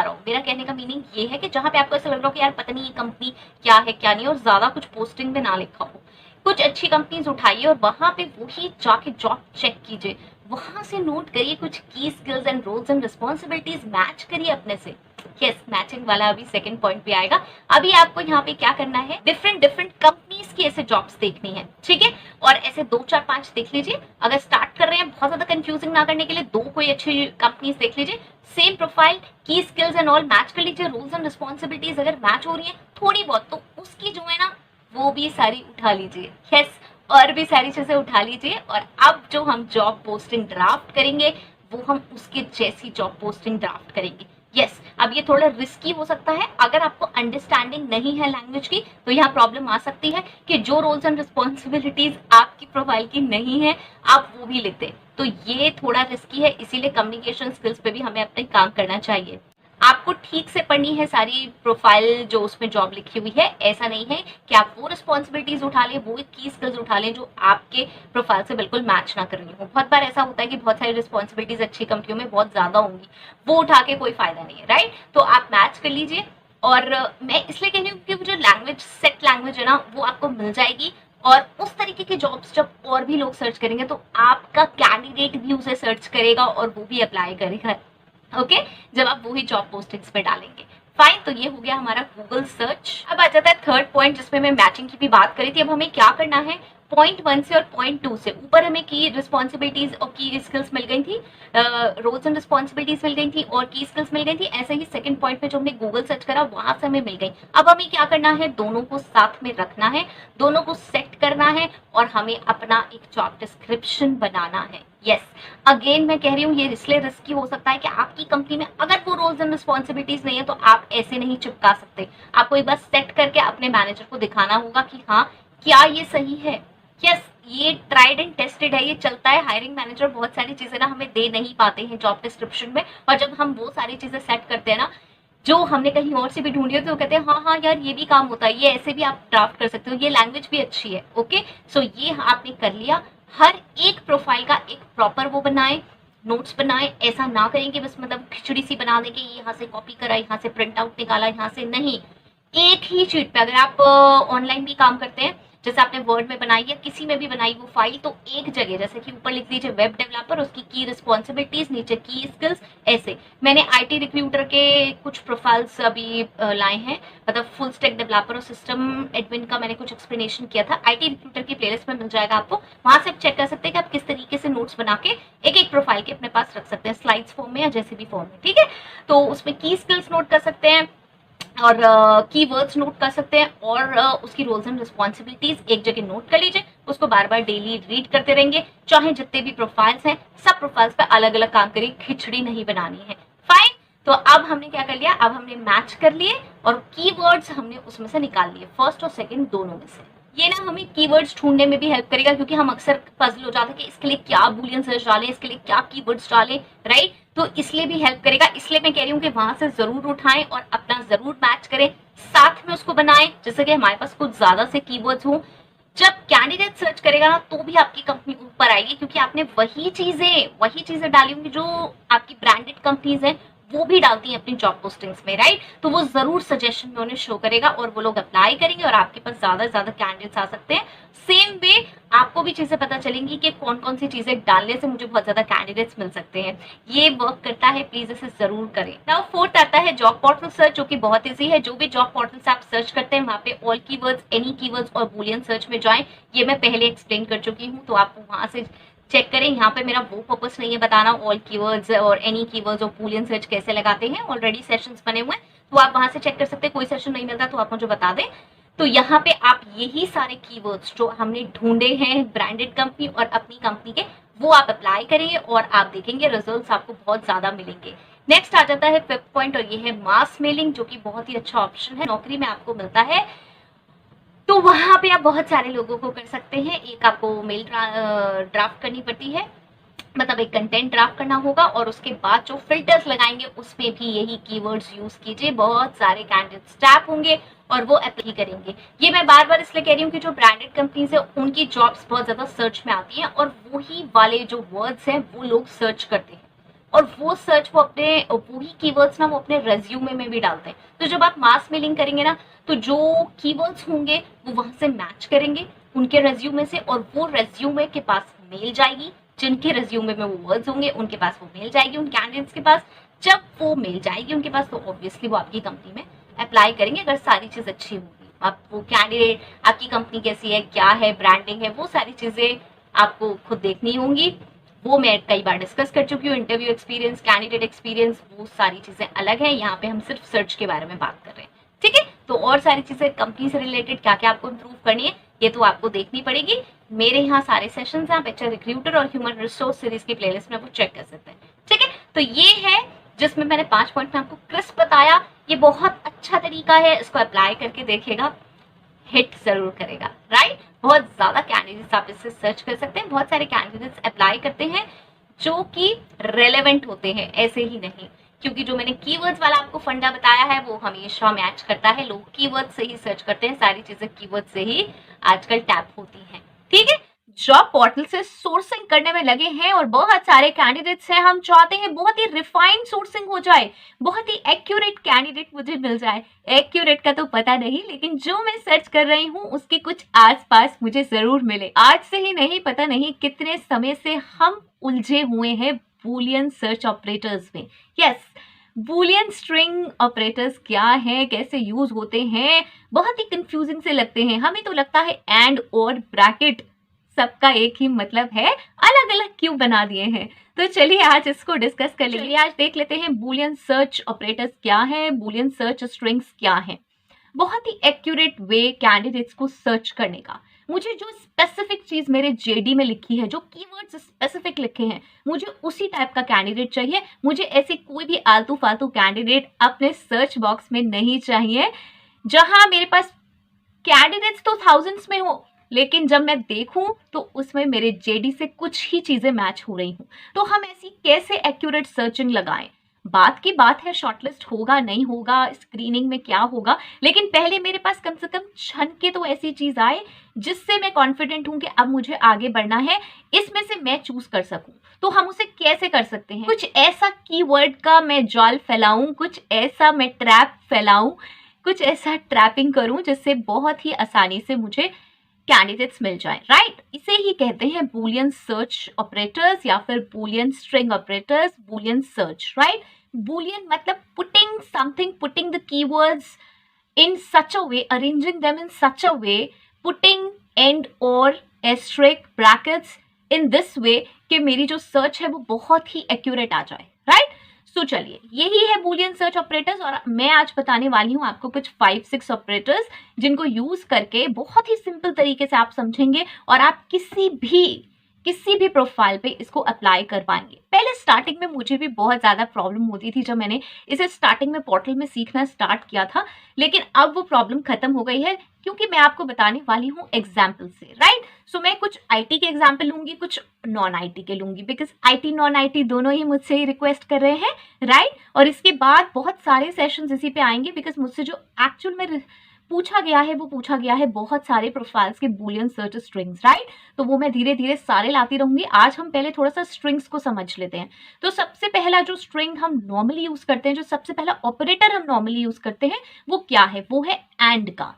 हो। मेरा कहने का मीनिंग ये है कि जहां पे आपको ऐसा लग रहा हो कि यार पता नहीं ये कंपनी क्या है क्या नहीं, और ज्यादा कुछ पोस्टिंग में ना लिखा हो, कुछ अच्छी कंपनीज उठाइए और वहां पे वही जाके जॉब चेक कीजिए, वहां से नोट करिए कुछ की skills and roles and responsibilities match करिए अपने से। यस, मैचिंग वाला अभी सेकंड पॉइंट पे आएगा। अभी आपको यहाँ पे क्या करना है, डिफरेंट कंपनीज की ऐसे जॉब्स देखनी है, ठीक है, और ऐसे 2 4 5 देख लीजिए। अगर स्टार्ट कर रहे हैं बहुत ज्यादा कंफ्यूजिंग ना करने के लिए, 2 कोई अच्छी कंपनीज देख लीजिए, सेम प्रोफाइल, की स्किल्स एंड ऑल मैच कर लीजिए, रूल्स एंड रिस्पॉन्सिबिलिटीज अगर मैच हो रही है थोड़ी बहुत तो उसकी जो है ना वो भी सारी उठा लीजिए। यस, और भी सारी चीजें उठा लीजिए। और अब जो हम जॉब पोस्टिंग ड्राफ्ट करेंगे वो हम उसके जैसी जॉब पोस्टिंग ड्राफ्ट करेंगे। यस, अब ये थोड़ा रिस्की हो सकता है, अगर आपको अंडरस्टैंडिंग नहीं है लैंग्वेज की तो यहाँ प्रॉब्लम आ सकती है कि जो रोल्स एंड रिस्पॉन्सिबिलिटीज आपकी प्रोफाइल की नहीं है आप वो भी लिख दें, तो ये थोड़ा रिस्की है। इसीलिए कम्युनिकेशन स्किल्स पे भी हमें अपने काम करना चाहिए। आपको ठीक से पढ़नी है सारी प्रोफाइल जो उसमें जॉब लिखी हुई है, ऐसा नहीं है कि आप वो रिस्पॉन्सिबिलिटीज उठा लें, वो की स्किल्स उठा लें जो आपके प्रोफाइल से बिल्कुल मैच ना कर रही हो। बहुत बार ऐसा होता है कि बहुत सारी रिस्पॉन्सिबिलिटीज अच्छी कंपनियों में बहुत ज्यादा होंगी, वो उठा के कोई फायदा नहीं है, राइट। तो आप मैच कर लीजिए। और मैं इसलिए कह रही हूँ कि वो जो लैंग्वेज, सेट लैंग्वेज है ना, वो आपको मिल जाएगी और उस तरीके के जॉब्स जब और भी लोग सर्च करेंगे तो आपका कैंडिडेट भी उसे सर्च करेगा और वो भी अप्लाई करेगा, ओके, जब आप वही जॉब पोस्टिंग्स पे डालेंगे। फाइन, तो ये हो गया हमारा गूगल सर्च। अब आ जाता है थर्ड पॉइंट जिसमें मैं मैचिंग की भी बात करी थी। अब हमें क्या करना है, .1 से और .2 से ऊपर हमें की रिस्पॉन्सिबिलिटीज और की स्किल्स मिल गई थी, रोल्स एंड रिस्पॉन्सिबिलिटीज मिल गई थी और की स्किल्स मिल गई थी। ऐसे ही सेकंड पॉइंट पे जो हमने गूगल सर्च करा वहां से हमें मिल गई। अब हमें क्या करना है, दोनों को साथ में रखना है, दोनों को सेट करना है और हमें अपना एक जॉब डिस्क्रिप्शन बनाना है। यस, अगेन मैं कह रही हूँ ये इसलिए रिस्की हो सकता है कि आपकी कंपनी में अगर वो रोल्स एंड रिस्पॉन्सिबिलिटीज नहीं है तो आप ऐसे नहीं चिपका सकते। आपको एक बार सेट करके अपने मैनेजर को दिखाना होगा कि हाँ क्या ये सही है। यस, ये ट्राइड एंड टेस्टेड है, ये चलता है। हायरिंग मैनेजर बहुत सारी चीजें ना हमें दे नहीं पाते हैं जॉब डिस्क्रिप्शन में, और जब हम वो सारी चीजें सेट करते हैं ना जो हमने कहीं और से भी ढूंढी हो तो कहते हैं हाँ हाँ यार ये भी काम होता है, ये ऐसे भी आप ड्राफ्ट कर सकते हो, ये लैंग्वेज भी अच्छी है। ओके, सो ये आपने कर लिया। हर एक प्रोफाइल का एक प्रॉपर वो बनाए, नोट्स बनाए। ऐसा ना करेंगे बस मतलब खिचड़ी सी बना देंगे, यहाँ से कॉपी करा, यहाँ से प्रिंट आउट निकाला, यहाँ से नहीं। एक ही शीट पे, अगर आप ऑनलाइन भी काम करते हैं जैसे आपने वर्ड में बनाई या किसी में भी बनाई वो फाइल, तो एक जगह जैसे कि ऊपर लिख दीजिए वेब डेवलपर, उसकी की रिस्पॉन्सिबिलिटीज, नीचे की स्किल्स। ऐसे मैंने आईटी रिक्रूटर के कुछ प्रोफाइल्स अभी लाए हैं, मतलब फुल स्टैक डेवलपर और सिस्टम एडमिन का मैंने कुछ एक्सप्लेनेशन किया था। आईटी रिक्रूटर की प्लेलिस्ट में मिल जाएगा आपको, वहां से आप चेक कर सकते हैं कि आप किस तरीके से नोट्स बना के एक एक प्रोफाइल के अपने पास रख सकते हैं, स्लाइड्स फॉर्म में या जैसे भी फॉर्म में। ठीक है, तो उसमें की स्किल्स नोट कर सकते हैं और कीवर्ड्स नोट कर सकते हैं और उसकी रोल्स एंड रिस्पॉन्सिबिलिटीज एक जगह नोट कर लीजिए, उसको बार बार डेली रीड करते रहेंगे। चाहे जितने भी प्रोफाइल्स हैं सब प्रोफाइल्स पे अलग अलग काम करिए, खिचड़ी नहीं बनानी है। फाइन, तो अब हमने क्या कर लिया, अब हमने मैच कर लिए और कीवर्ड्स हमने उसमें से निकाल लिए, फर्स्ट और सेकंड दोनों में से। ये ना हमें कीवर्ड्स ढूंढने में भी हेल्प करेगा, क्योंकि हम अक्सर पजल हो जाते हैं कि इसके लिए क्या बूलियन सर्च डालें, इसके लिए क्या कीवर्ड्स डालें, राइट। तो इसलिए भी हेल्प करेगा, इसलिए मैं कह रही हूँ कि वहां से जरूर उठाएं और अपना जरूर मैच करें, साथ में उसको बनाएं जैसे कि हमारे पास कुछ ज्यादा से कीवर्ड्स हों। जब कैंडिडेट सर्च करेगा ना तो भी आपकी कंपनी ऊपर आएगी, क्योंकि आपने वही चीजें डाली होंगी जो आपकी ब्रांडेड कंपनीज हैं वो भी डालती हैं अपनी जॉब पोस्टिंग्स में, राइट। तो वो जरूर सजेशन में उन्हें शो करेगा और वो लोग अप्लाई करेंगे और आपके पास ज्यादा से ज्यादा कैंडिडेट्स आ सकते हैं। सेम वे आपको भी चीजें पता चलेंगी कि कौन कौन सी चीजें डालने से मुझे बहुत ज्यादा कैंडिडेट्स मिल सकते हैं। ये वर्क करता है, प्लीज इसे जरूर करें। नाउ फोर्थ आता है जॉब पोर्टल सर्च, जो कि बहुत ईजी है। जो भी जॉब पोर्टल से आप सर्च करते हैं वहाँ पे ऑल कीवर्ड्स, एनी कीवर्ड्स और बूलियन सर्च में जाएं। ये मैं पहले एक्सप्लेन कर चुकी हूँ, तो आप वहां से चेक करें। यहाँ पे मेरा वो पर्पस नहीं है बताना ऑल कीवर्ड्स और एनी कीवर्ड्स और बूलियन सर्च कैसे लगाते हैं, ऑलरेडी सेशंस बने हुए हैं, तो आप वहां से चेक कर सकते हैं। कोई सेशन नहीं मिलता तो आप मुझे बता दें। तो यहाँ पे आप यही सारे कीवर्ड्स जो हमने ढूंढे हैं ब्रांडेड कंपनी और अपनी कंपनी के, वो आप अप्लाई करेंगे और आप देखेंगे रिजल्ट्स आपको बहुत ज्यादा मिलेंगे। नेक्स्ट आ जाता है फिफ्थ पॉइंट, और ये है मास मेलिंग, जो कि बहुत ही अच्छा ऑप्शन है, नौकरी में आपको मिलता है। तो वहां पे आप बहुत सारे लोगों को कर सकते हैं। एक आपको मेल ड्राफ्ट करनी पड़ती है, मतलब एक कंटेंट ड्राफ्ट करना होगा और उसके बाद जो फिल्टर्स लगाएंगे उसमें भी यही कीवर्ड्स यूज कीजिए। बहुत सारे कैंडिडेट्स टैप होंगे और वो अप्लाई करेंगे। ये मैं बार बार इसलिए कह रही हूँ कि जो ब्रांडेड कंपनीज है उनकी जॉब्स बहुत ज्यादा सर्च में आती हैं और वही वाले जो वर्ड्स हैं वो लोग सर्च करते हैं और वो सर्च वो अपने वही कीवर्ड्स ना वो अपने रेज्यूमे में भी डालते हैं। तो जब आप मास मेलिंग करेंगे ना तो जो कीवर्ड्स होंगे वो वहां से मैच करेंगे उनके रेज्यूमे से, और वो रेज्यूमे के पास मेल जाएगी। जिनके रेज्यूमे में वो वर्ड्स होंगे उनके पास वो मेल जाएगी उन कैंडिडेट्स के पास। जब वो मेल जाएगी उनके पास तो ऑब्वियसली वो आपकी कंपनी में अप्लाई करेंगे, अगर सारी चीज अच्छी होगी। आप वो कैंडिडेट, आपकी कंपनी कैसी है, क्या है, ब्रांडिंग है, वो सारी चीजें आपको खुद देखनी होंगी। वो मैं कई बार डिस्कस कर चुकी हूँ। इंटरव्यू एक्सपीरियंस, कैंडिडेट एक्सपीरियंस, वो सारी चीजें अलग है। यहाँ पे हम सिर्फ सर्च के बारे में बात कर रहे हैं, ठीक है। तो और सारी चीजें कंपनी से रिलेटेड क्या क्या आपको इंप्रूव करनी है ये तो आपको देखनी पड़ेगी। मेरे यहाँ सारे सेशंस हैं, आप एचआर रिक्रूटर और ह्यूमन रिसोर्स सीरीज की प्लेलिस्ट में आपको चेक कर सकते हैं, ठीक है। तो ये है जिसमें मैंने 5 पॉइंट में आपको क्रिस्प बताया। ये बहुत अच्छा तरीका है, इसको अप्लाई करके देखिएगा, हिट जरूर करेगा, राइट। बहुत ज्यादा कैंडिडेट्स आप इससे सर्च कर सकते हैं। बहुत सारे कैंडिडेट्स अप्लाई करते हैं जो कि रेलेवेंट होते हैं, ऐसे ही नहीं, क्योंकि जो मैंने कीवर्ड्स वाला आपको फंडा बताया है वो हमेशा मैच करता है। लोग कीवर्ड से ही सर्च करते हैं, सारी चीजें कीवर्ड से ही आजकल टैप होती हैं, ठीक है। जॉब पोर्टल से सोर्सिंग करने में लगे हैं और बहुत सारे कैंडिडेट्स हैं। हम चाहते हैं बहुत ही रिफाइंड सोर्सिंग हो जाए, बहुत ही एक्यूरेट कैंडिडेट मुझे मिल जाए। एक्यूरेट का तो पता नहीं, लेकिन जो मैं सर्च कर रही हूँ उसके कुछ आसपास मुझे जरूर मिले। आज से ही नहीं, पता नहीं कितने समय से हम उलझे हुए हैं बूलियन सर्च ऑपरेटर्स में। यस, बूलियन स्ट्रिंग ऑपरेटर्स क्या है, कैसे यूज होते हैं, बहुत ही कंफ्यूजिंग से लगते हैं। हमें तो लगता है एंड और ब्रैकेट सबका एक ही मतलब है, अलग अलग क्यों बना दिए हैं। तो चलिए आज इसको डिस्कस कर लेंगे। आज देख लेते हैं बूलियन सर्च ऑपरेटर्स क्या है, बूलियन सर्च स्ट्रिंग्स क्या है। बहुत ही एक्यूरेट वे कैंडिडेट्स को सर्च करने का। मुझे जो स्पेसिफिक चीज मेरे जेडी में लिखी है, जो कीवर्ड्स स्पेसिफिक लिखे हैं, मुझे उसी टाइप का कैंडिडेट चाहिए। मुझे ऐसे कोई भी आलतू फालतू कैंडिडेट अपने सर्च बॉक्स में नहीं चाहिए। जहां मेरे पास कैंडिडेट्स तो थाउजेंड्स में हो, लेकिन जब मैं देखूं तो उसमें मेरे जेडी से कुछ ही चीजें मैच हो रही हूं। तो हम ऐसी कैसे एक्यूरेट सर्चिंग लगाएं? बात की बात है, शॉर्टलिस्ट होगा नहीं होगा, स्क्रीनिंग में क्या होगा, लेकिन पहले मेरे पास कम से कम छन के तो ऐसी चीज आए जिससे मैं कॉन्फिडेंट हूं कि अब मुझे आगे बढ़ना है, इसमें से मैं चूज कर सकूं। तो हम उसे कैसे कर सकते हैं? कुछ ऐसा कीवर्ड का मैं जाल फैलाऊं, कुछ ऐसा मैं ट्रैप फैलाऊं, कुछ ऐसा ट्रैपिंग करूं जिससे बहुत ही आसानी से मुझे कैंडिडेट्स मिल जाए, राइट? इसे ही कहते हैं बूलियन सर्च ऑपरेटर्स या फिर boolean string operators, boolean search, right? Boolean मतलब putting something, putting the keywords in such a way, arranging them in such a way, putting and or asterisk brackets in this way कि मेरी जो सर्च है वो बहुत ही एक्यूरेट आ जाए, राइट? सो चलिए, यही है बूलियन सर्च ऑपरेटर्स और मैं आज बताने वाली हूँ आपको कुछ 5-6 ऑपरेटर्स जिनको यूज करके बहुत ही सिंपल तरीके से आप समझेंगे और आप किसी भी प्रोफाइल पे इसको अप्लाई कर पाएंगे। पहले स्टार्टिंग में मुझे भी बहुत ज़्यादा प्रॉब्लम होती थी जब मैंने इसे स्टार्टिंग में पोर्टल में सीखना स्टार्ट किया था, लेकिन अब वो प्रॉब्लम खत्म हो गई है क्योंकि मैं आपको बताने वाली हूँ एग्जाम्पल से, राइट? सो मैं कुछ आईटी के एग्जाम्पल लूंगी, कुछ नॉन आईटी के लूंगी, बिकॉज आईटी नॉन आईटी दोनों ही मुझसे ही रिक्वेस्ट कर रहे हैं, राइट? और इसके बाद बहुत सारे सेशंस इसी पे आएंगे बिकॉज मुझसे जो एक्चुअल में पूछा गया है वो पूछा गया है बहुत सारे प्रोफाइल्स के बूलियन सर्च स्ट्रिंग्स, राइट? तो वो मैं धीरे धीरे सारे लाती रहूंगी। आज हम पहले थोड़ा सा स्ट्रिंग्स को समझ लेते हैं। तो सबसे पहला जो स्ट्रिंग हम नॉर्मली यूज करते हैं, जो सबसे पहला ऑपरेटर हम नॉर्मली यूज करते हैं वो क्या है? वो है एंड का,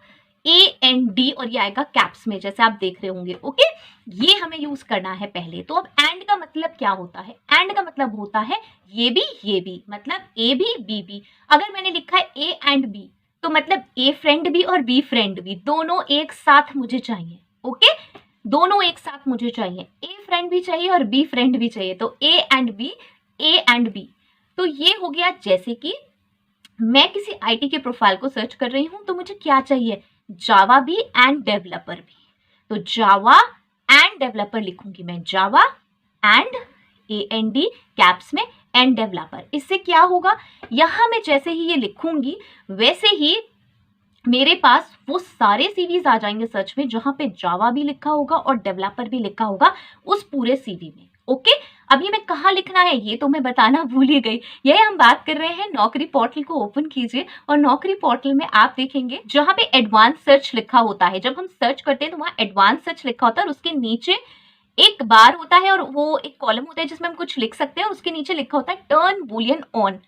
AND, और ये आएगा कैप्स में जैसे आप देख रहे होंगे, ओके? ये हमें यूज करना है पहले। तो अब एंड का मतलब क्या होता है? एंड का मतलब होता है ये भी, मतलब A भी B भी। अगर मैंने लिखा है A एंड B तो मतलब A फ्रेंड भी और B फ्रेंड भी दोनों एक साथ मुझे चाहिए, ओके? दोनों एक साथ मुझे चाहिए, A फ्रेंड भी चाहिए और B फ्रेंड भी चाहिए। तो A एंड B। तो ये हो गया, जैसे कि मैं किसी आईटी के प्रोफाइल को सर्च कर रही हूं तो मुझे क्या चाहिए? जावा भी एंड डेवलपर भी। तो जावा एंड डेवलपर लिखूंगी मैं, जावा एंड AND कैप्स में एंड डेवलपर। इससे क्या होगा? यहां मैं जैसे ही ये लिखूंगी वैसे ही मेरे पास वो सारे सीवीज आ जाएंगे सर्च में जहां पे जावा भी लिखा होगा और डेवलपर भी लिखा होगा उस पूरे सीवी में, ओके? अभी मैं कहाँ लिखना है ये तो मैं बताना भूल ही गई। यही हम बात कर रहे हैं, नौकरी पोर्टल को ओपन कीजिए और नौकरी पोर्टल में आप देखेंगे जहां पे एडवांस सर्च लिखा होता है। जब हम सर्च करते हैं तो वहां एडवांस सर्च लिखा होता है और उसके नीचे एक बार होता है और वो एक कॉलम होता है जिसमें हम कुछ लिख सकते हैं और उसके नीचे लिखा होता है टर्न बूलियन ऑन।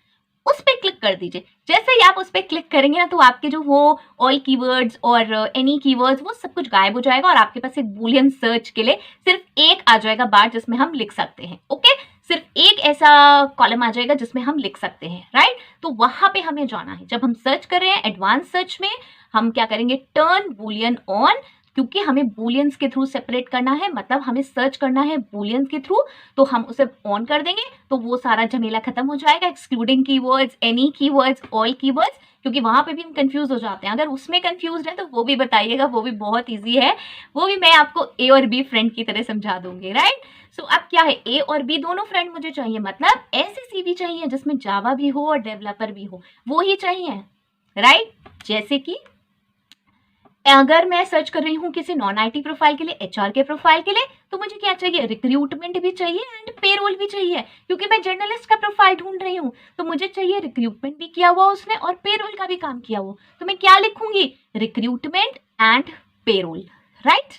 उस पर क्लिक कर दीजिए। जैसे ही आप उस पर क्लिक करेंगे ना तो आपके जो वो ऑल कीवर्ड्स और एनी कीवर्ड्स वो सब कुछ गायब हो जाएगा और आपके पास एक बूलियन सर्च के लिए सिर्फ एक आ जाएगा बार जिसमें हम लिख सकते हैं, ओके? सिर्फ एक ऐसा कॉलम आ जाएगा जिसमें हम लिख सकते हैं, राइट? तो वहां पे हमें जाना है। जब हम सर्च कर रहे हैं एडवांस सर्च में हम क्या करेंगे? टर्न बूलियन ऑन, क्योंकि हमें बूलियंस के थ्रू सेपरेट करना है, मतलब हमें सर्च करना है बूलियंस के थ्रू, तो हम उसे ऑन कर देंगे तो वो सारा झमेला खत्म हो जाएगा, excluding keywords, any keywords, all keywords, क्योंकि वहां पे भी हम कंफ्यूज हो जाते हैं। अगर उसमें कंफ्यूज है तो वो भी बताइएगा, वो भी बहुत ईजी है, वो भी मैं आपको A और B फ्रेंड की तरह समझा दूंगी, राइट? सो अब क्या है? A और B दोनों फ्रेंड मुझे चाहिए, मतलब ऐसी सीवी चाहिए जिसमें जावा भी हो और डेवलपर भी हो, वो ही चाहिए, राइट? जैसे कि अगर मैं सर्च कर रही हूँ किसी नॉन आईटी प्रोफाइल के लिए, HR के प्रोफाइल के लिए, तो मुझे क्या चाहिए? रिक्रूटमेंट भी चाहिए एंड पेरोल भी चाहिए, क्योंकि मैं जर्नलिस्ट का प्रोफाइल ढूंढ रही हूँ तो मुझे चाहिए रिक्रूटमेंट भी किया हुआ उसने और पेरोल का भी काम किया हुआ। तो मैं क्या लिखूंगी? Recruitment and payroll, right?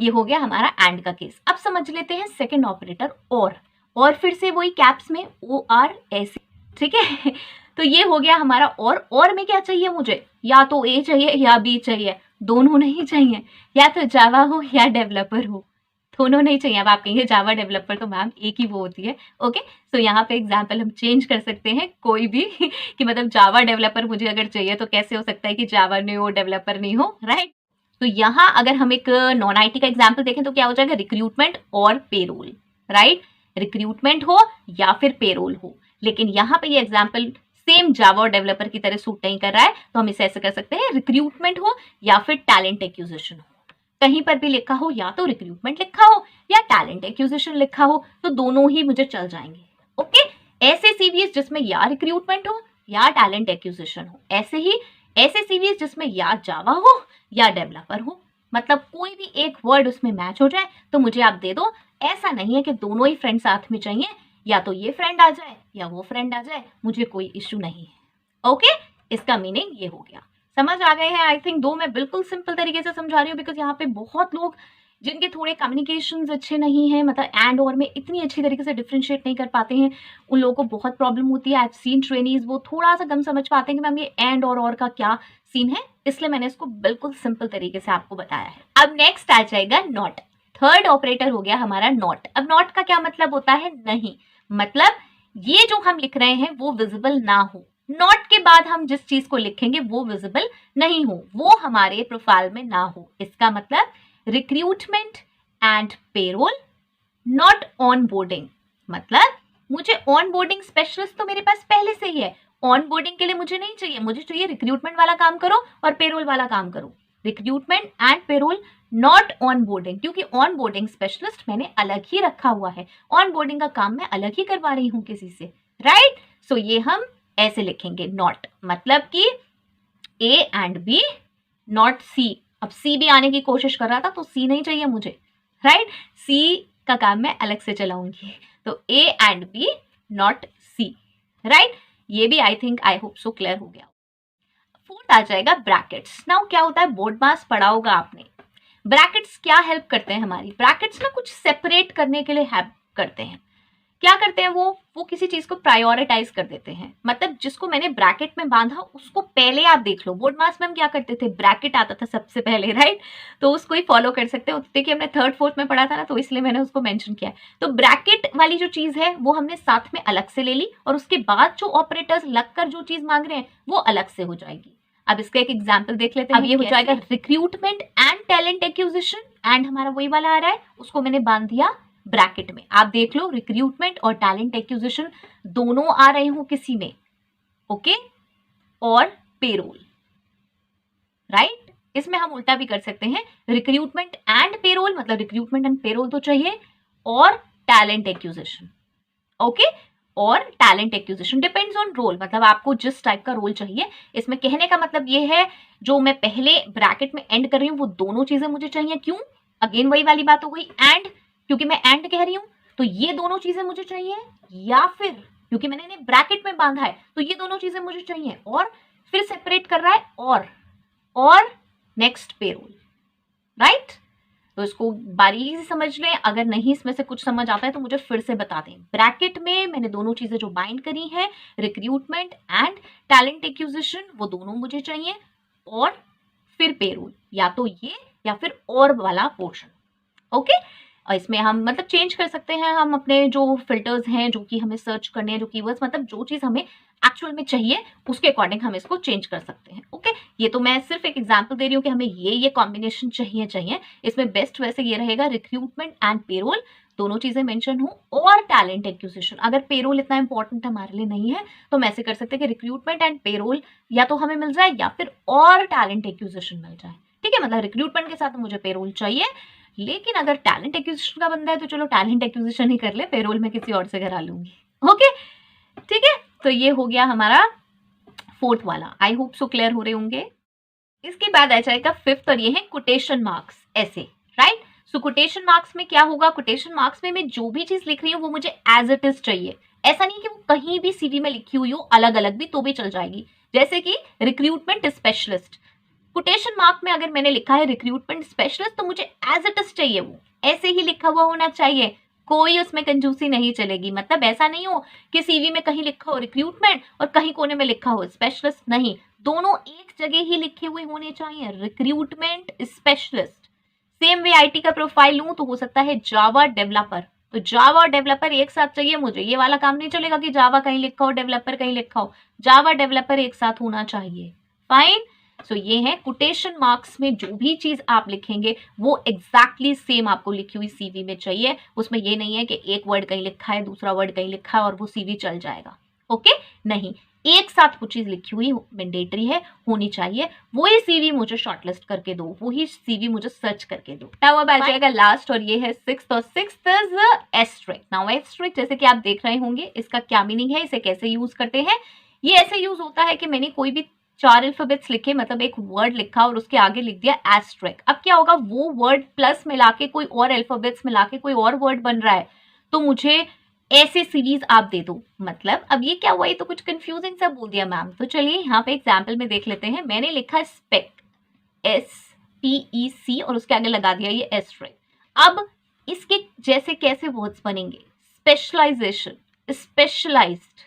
ये हो गया हमारा एंड का केस। अब समझ लेते हैं सेकेंड ऑपरेटर और फिर से वही कैप्स में ORS, ठीक है? तो ये हो गया हमारा और में क्या चाहिए मुझे? या तो A चाहिए या B चाहिए, दोनों नहीं चाहिए, या तो जावा हो या डेवलपर हो, दोनों नहीं चाहिए। अब आप कहेंगे जावा डेवलपर तो मैम एक ही वो होती है, ओके? तो यहाँ पे एग्जाम्पल हम चेंज कर सकते हैं कोई भी कि मतलब जावा डेवलपर मुझे अगर चाहिए तो कैसे हो सकता है कि जावा नहीं हो डेवलपर नहीं हो, राइट? तो यहाँ अगर हम एक नॉन आईटी का एग्जाम्पल देखें तो क्या हो जाएगा, रिक्रूटमेंट और पेरोल, राइट, रिक्रूटमेंट हो या फिर पेरोल हो। लेकिन यहाँ पे ये एग्जाम्पल सेम जावा और डेवलपर की तरह सूट नहीं कर रहा है, तो हम इसे ऐसे कर सकते हैं, रिक्रूटमेंट हो या फिर टैलेंट एक्विजिशन हो। कहीं पर भी लिखा हो, या तो रिक्रूटमेंट लिखा हो या टैलेंट एक्विजिशन लिखा हो, तो दोनों ही मुझे चल जाएंगे। ओके, ऐसे सीवीज जिसमें या रिक्रूटमेंट हो या टैलेंट एक्विजिशन हो, ऐसे सीवीज जिसमें या जावा हो या डेवलपर हो, मतलब कोई भी एक वर्ड उसमें मैच हो जाए तो मुझे आप दे दो। ऐसा नहीं है कि दोनों ही फ्रेंड साथ में चाहिए, या तो ये फ्रेंड आ जाए या वो फ्रेंड आ जाए, मुझे कोई इश्यू नहीं है। ओके, इसका मीनिंग ये हो गया। समझ आ गए हैं आई थिंक। दो मैं बिल्कुल सिंपल तरीके से समझा रही हूँ, बिकॉज यहाँ पे बहुत लोग जिनके थोड़े कम्युनिकेशंस अच्छे नहीं हैं, मतलब एंड और में इतनी अच्छी तरीके से डिफरेंशिएट नहीं कर पाते हैं, उन लोगों को बहुत प्रॉब्लम होती है। आई हैव सीन ट्रेनीज, वो थोड़ा सा कम समझ पाते हैं कि मैम ये एंड और का क्या सीन है, इसलिए मैंने इसको बिल्कुल सिंपल तरीके से आपको बताया है। अब नेक्स्ट आ जाएगा नॉट। थर्ड ऑपरेटर हो गया हमारा नॉट। अब नॉट का क्या मतलब होता है, नहीं, मतलब ये जो हम लिख रहे हैं वो विजिबल ना हो। नॉट के बाद हम जिस चीज को लिखेंगे वो विजिबल नहीं हो, वो हमारे प्रोफाइल में ना हो। इसका मतलब recruitment and payroll, not on boarding. मतलब मुझे ऑन बोर्डिंग स्पेशलिस्ट तो मेरे पास पहले से ही है, ऑन बोर्डिंग के लिए मुझे नहीं चाहिए, मुझे चाहिए रिक्रूटमेंट वाला काम करो और पेरोल वाला काम करो। Recruitment and payroll, not on boarding, क्योंकि ऑन बोर्डिंग स्पेशलिस्ट मैंने अलग ही रखा हुआ है, ऑन बोर्डिंग का काम मैं अलग ही करवा रही हूं किसी से, राइट। सो ये हम ऐसे लिखेंगे नॉट, मतलब कि ए एंड बी, नॉट सी। अब सी भी आने की कोशिश कर रहा था तो सी नहीं चाहिए मुझे, राइट, सी का काम मैं अलग से चलाऊंगी। तो A and B, not C, right. ये भी I think, I hope so clear हो गया। फोर्थ आ जाएगा ब्रैकेट्स। नाउ क्या होता है, बोर्ड मास पढ़ा होगा आपने। ब्रैकेट्स क्या हेल्प करते हैं हमारी, ब्रैकेट्स ना कुछ सेपरेट करने के लिए हेल्प करते हैं। क्या करते हैं वो किसी चीज को प्रायोरिटाइज कर देते हैं। मतलब जिसको मैंने ब्रैकेट में बांधा उसको पहले आप देख लो। बोर्ड मास में हम क्या करते थे, ब्रैकेट आता था सबसे पहले, राइट, तो उसको ही फॉलो कर सकते हो। देखिए हमने थर्ड फोर्थ में पढ़ा था ना, तो इसलिए मैंने उसको मेंशन किया। तो ब्रैकेट वाली जो चीज है वो हमने साथ में अलग से ले ली, और उसके बाद जो ऑपरेटर्स लगकर जो चीज मांग रहे हैं वो अलग से हो जाएगी। अब इसका एक एग्जाम्पल देख लेते हैं। अब ये हो जाएगा recruitment and talent acquisition, and हमारा वही वाला आ रहा है, उसको मैंने बांध दिया ब्रैकेट में। आप देख लो रिक्रूटमेंट और टैलेंट एक्विजिशन दोनों आ रहे हो किसी में, ओके, और पेरोल, राइट। इसमें हम उल्टा भी कर सकते हैं, रिक्रूटमेंट एंड पेरोल, मतलब रिक्रूटमेंट एंड पेरोल तो चाहिए, और टैलेंट एक्विजिशन, ओके, और talent acquisition depends on roll, मतलब आपको जिस टाइप का रोल चाहिए। इसमें कहने का मतलब ये है, जो मैं पहले ब्रैकेट में एंड कर रही हूँ वो दोनों चीजें मुझे चाहिए। क्यों, अगेन वही वाली बात हो गई, एंड, क्योंकि मैं एंड कह रही हूं तो ये दोनों चीजें मुझे चाहिए, या फिर क्योंकि मैंने इन्हें ब्रैकेट में बांधा है तो ये दोनों चीजें मुझे चाहिए, और फिर सेपरेट कर रहा है और नेक्स्ट पेरोल, राइट। तो इसको बारीकी से समझ लें, अगर नहीं इसमें से कुछ समझ आता है तो मुझे फिर से बता दें। ब्रैकेट में मैंने दोनों चीजें जो बाइंड करी हैं, रिक्रूटमेंट एंड टैलेंट एक्विजिशन, वो दोनों मुझे चाहिए, और फिर पेरोल, या तो ये या फिर और वाला पोर्शन, ओके। और इसमें हम मतलब चेंज कर सकते हैं, हम अपने जो फिल्टर्स हैं जो कि हमें सर्च करने हैं, जो कीवर्ड्स, मतलब जो चीज हमें एक्चुअल में चाहिए उसके अकॉर्डिंग हम इसको चेंज कर सकते हैं, ओके। ये तो मैं सिर्फ एक एग्जांपल दे रही हूँ कि हमें ये कॉम्बिनेशन चाहिए। इसमें बेस्ट वैसे ये रहेगा, रिक्रूटमेंट एंड पेरोल दोनों चीजें मेंशन हो, और टैलेंट एक्विजिशन। अगर पेरोल इतना इंपॉर्टेंट हमारे लिए नहीं है तो हम ऐसे कर सकते हैं कि रिक्रूटमेंट एंड पेरोल या तो हमें मिल जाए, या फिर और टैलेंट एक्विजिशन मिल जाए, ठीक है। मतलब रिक्रूटमेंट के साथ मुझे पेरोल चाहिए, लेकिन अगर टैलेंट एक्विजिशन का बंदा है तो चलो टैलेंट एक्विजिशन ही कर ले, पेरोल में किसी और से करा लूंगी, ओके, ठीक है। तो ये हो गया हमारा फोर्थ वाला, आई होप सो क्लियर हो रहे होंगे। इसके बाद आ जाएगा फिफ्थ, और ये है कोटेशन मार्क्स, ऐसे, राइट। सो कोटेशन मार्क्स में क्या होगा, कोटेशन मार्क्स में मैं जो भी चीज लिख रही हूँ वो मुझे एज इट इज चाहिए। ऐसा नहीं कि वो कहीं भी सीवी में लिखी हुई हो, अलग अलग भी तो भी चल जाएगी। जैसे कि रिक्रूटमेंट स्पेशलिस्ट, कोटेशन मार्क में अगर मैंने लिखा है रिक्रूटमेंट स्पेशलिस्ट तो मुझे एज इट इज चाहिए, वो ऐसे ही लिखा हुआ होना चाहिए, कोई उसमें कंजूसी नहीं चलेगी। मतलब ऐसा नहीं हो कि सीवी में कहीं लिखा हो रिक्रूटमेंट और कहीं कोने में लिखा हो स्पेशलिस्ट, नहीं, दोनों एक जगह ही लिखे हुए होने चाहिए, recruitment specialist. Same way IT का प्रोफाइल लूं तो हो सकता है जावा डेवलपर, तो जावा और डेवलपर एक साथ चाहिए मुझे। ये वाला काम नहीं चलेगा कि जावा कहीं लिखा हो डेवलपर कहीं लिखा हो, जावा डेवलपर एक साथ होना चाहिए, फाइन। सो ये है कोटेशन मार्क्स में जो भी चीज आप लिखेंगे वो एग्जैक्टली सेम आपको लिखी हुई सीवी में चाहिए। उसमें ये नहीं है कि एक वर्ड कहीं लिखा है, दूसरा वर्ड कहीं लिखा है और वो सीवी चल जाएगा। ओके, नहीं, एक साथ वो चीज लिखी हुई मैंडेटरी है, होनी चाहिए। वही सीवी मुझे शॉर्टलिस्ट करके दो, वही सीवी मुझे सर्च करके दो। नाउ अब आ जाएगा लास्ट, और ये है सिक्स्थ, और sixth is asterisk. Now asterisk जैसे कि आप देख रहे होंगे, इसका क्या मीनिंग है, इसे कैसे यूज करते हैं। ये ऐसे यूज होता है कि मैंने कोई भी 4 अल्फाबेट्स लिखे, मतलब एक वर्ड लिखा और उसके आगे लिख दिया एस्टेरिस्क। अब क्या होगा, वो वर्ड प्लस मिला के कोई और अल्फाबेट्स मिला के कोई और वर्ड बन रहा है, तो मुझे ऐसे सीरीज आप दे दो। मतलब अब ये क्या हुआ, ये तो कुछ कंफ्यूजिंग सा बोल दिया मैम। तो चलिए यहाँ पे एग्जाम्पल में देख लेते हैं। मैंने लिखा स्पेक, SPEC, और उसके आगे लगा दिया ये एस्टेरिस्क। अब इसके जैसे कैसे वर्ड्स बनेंगे, स्पेशलाइजेशन, स्पेशलाइज्ड,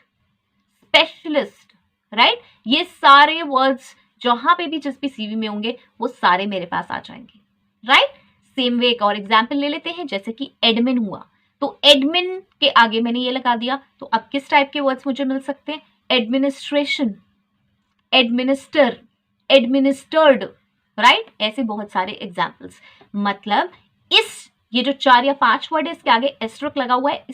स्पेशलिस्ट, राइट। ये सारे वर्ड्स जहां पे भी जिस भी सीवी में होंगे वो सारे मेरे पास आ जाएंगे, राइट। सेम वे एक और एग्जाम्पल ले लेते हैं, जैसे कि एडमिन हुआ, तो एडमिन के आगे मैंने ये लगा दिया। तो अब किस टाइप के वर्ड्स मुझे मिल सकते हैं, एडमिनिस्ट्रेशन, एडमिनिस्टर, एडमिनिस्टर्ड, राइट। ऐसे बहुत सारे एग्जाम्पल्स। मतलब ये जो 4 या 5 वर्ड है, इसके आगे एस्टेरिस्क लगा हुआ है,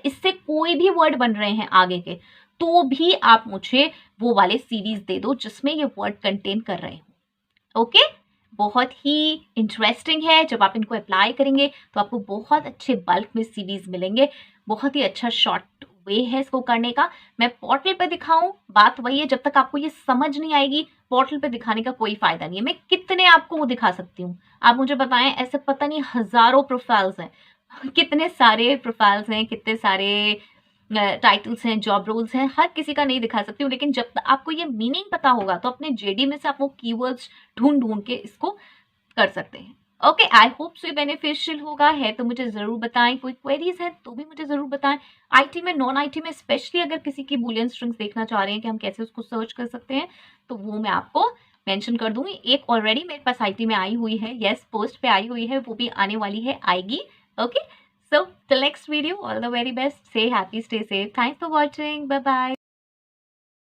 इससे कोई भी वर्ड बन रहे हैं आगे के, तो भी आप मुझे वो वाले सीरीज दे दो जिसमें ये वर्ड कंटेन कर रहे हो। ओके, बहुत ही इंटरेस्टिंग है। जब आप इनको अप्लाई करेंगे तो आपको बहुत अच्छे बल्क में सीरीज मिलेंगे। बहुत ही अच्छा शॉर्ट वे है इसको करने का। मैं पोर्टल पे दिखाऊं, बात वही है, जब तक आपको ये समझ नहीं आएगी पोर्टल पे दिखाने का कोई फायदा नहीं है। मैं कितने आपको वो दिखा सकती हूँ, आप मुझे बताएं। ऐसे पता नहीं हजारों प्रोफाइल्स हैं, कितने सारे प्रोफाइल्स हैं, कितने सारे टाइटल्स हैं, जॉब रोल्स हैं, हर किसी का नहीं दिखा सकती हूँ। लेकिन जब तक आपको ये मीनिंग पता होगा तो अपने जेडी में से आप वो कीवर्ड्स ढूंढ ढूंढ के इसको कर सकते हैं। ओके, आई होप सो बेनिफिशियल होगा। है तो मुझे जरूर बताएं, कोई क्वेरीज है तो भी मुझे जरूर बताएं। आईटी में, नॉन आईटी में, स्पेशली अगर किसी की बुलियन स्ट्रिंग्स देखना चाह रहे हैं कि हम कैसे उसको सर्च कर सकते हैं, तो वो मैं आपको मेंशन कर दूंगी। एक ऑलरेडी मेरे पास आईटी में आई हुई है, यस, पोस्ट पे आई हुई है, वो भी आने वाली है, आएगी। Okay, so till next video, all the very best, stay happy, stay safe, thanks for watching, bye bye.